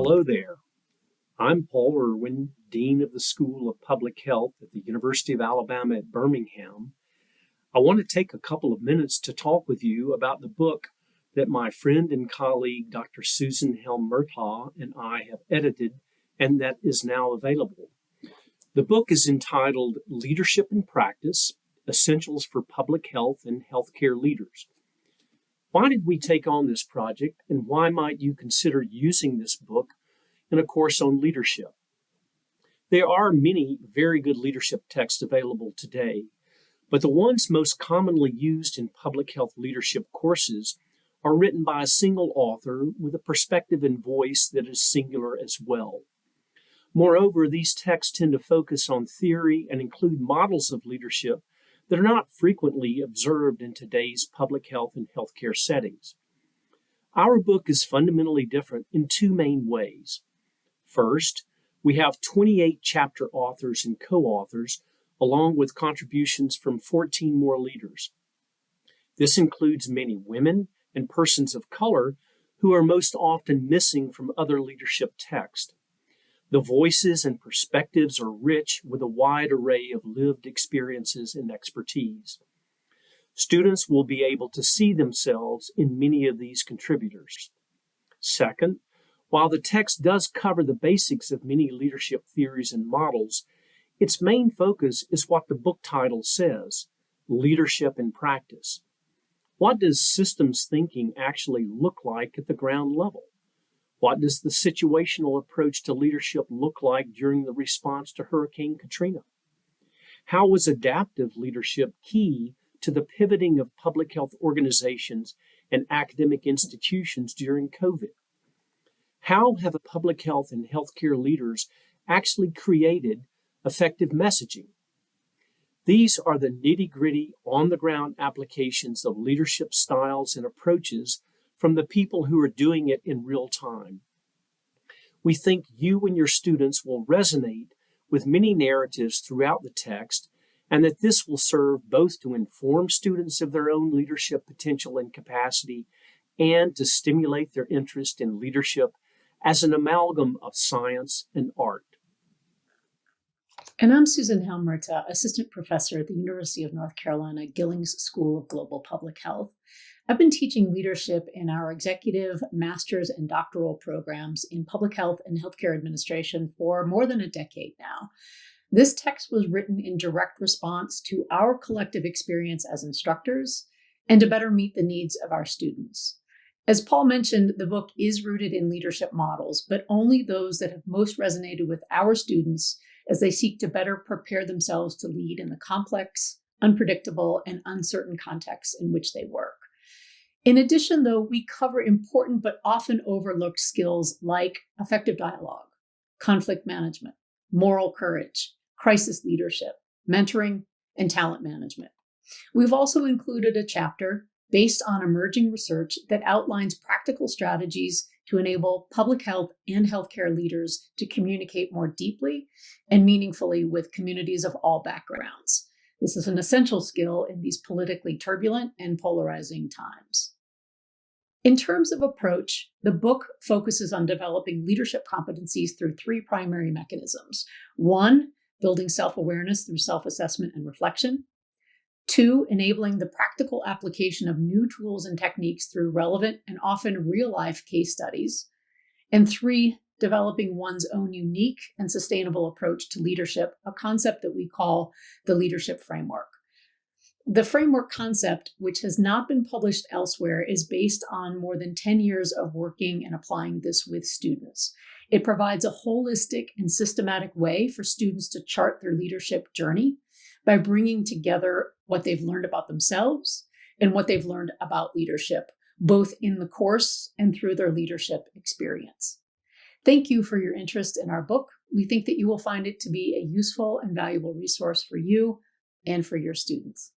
Hello there. I'm Paul Irwin, Dean of the School of Public Health at the University of Alabama at Birmingham. I want to take a couple of minutes to talk with you about the book that my friend and colleague Dr. Susan Helm-Murtaugh and I have edited and that is now available. The book is entitled Leadership in Practice: Essentials for Public Health and Healthcare Leaders. Why did we take on this project, and why might you consider using this book in a course on leadership? There are many very good leadership texts available today, but the ones most commonly used in public health leadership courses are written by a single author with a perspective and voice that is singular as well. Moreover, these texts tend to focus on theory and include models of leadership that are not frequently observed in today's public health and healthcare settings. Our book is fundamentally different in two main ways. First, we have 28 chapter authors and co-authors, along with contributions from 14 more leaders. This includes many women and persons of color who are most often missing from other leadership texts. The voices and perspectives are rich with a wide array of lived experiences and expertise. Students will be able to see themselves in many of these contributors. Second, while the text does cover the basics of many leadership theories and models, its main focus is what the book title says: leadership in practice. What does systems thinking actually look like at the ground level? What does the situational approach to leadership look like during the response to Hurricane Katrina? How was adaptive leadership key to the pivoting of public health organizations and academic institutions during COVID? How have public health and healthcare leaders actually created effective messaging? These are the nitty-gritty, on-the-ground applications of leadership styles and approaches from the people who are doing it in real time. We think you and your students will resonate with many narratives throughout the text, and that this will serve both to inform students of their own leadership potential and capacity and to stimulate their interest in leadership as an amalgam of science and art. And I'm Susan Helm-Murtaugh, Assistant Professor at the University of North Carolina Gillings School of Global Public Health. I've been teaching leadership in our executive, master's, and doctoral programs in public health and healthcare administration for more than a decade now. This text was written in direct response to our collective experience as instructors and to better meet the needs of our students. As Paul mentioned, the book is rooted in leadership models, but only those that have most resonated with our students as they seek to better prepare themselves to lead in the complex, unpredictable, and uncertain contexts in which they work. In addition, though, we cover important but often overlooked skills like effective dialogue, conflict management, moral courage, crisis leadership, mentoring, and talent management. We've also included a chapter based on emerging research that outlines practical strategies to enable public health and healthcare leaders to communicate more deeply and meaningfully with communities of all backgrounds. This is an essential skill in these politically turbulent and polarizing times. In terms of approach, the book focuses on developing leadership competencies through three primary mechanisms. One, building self-awareness through self-assessment and reflection. Two, enabling the practical application of new tools and techniques through relevant and often real-life case studies. And three, developing one's own unique and sustainable approach to leadership, a concept that we call the leadership framework. The framework concept, which has not been published elsewhere, is based on more than 10 years of working and applying this with students. It provides a holistic and systematic way for students to chart their leadership journey by bringing together what they've learned about themselves and what they've learned about leadership, both in the course and through their leadership experience. Thank you for your interest in our book. We think that you will find it to be a useful and valuable resource for you and for your students.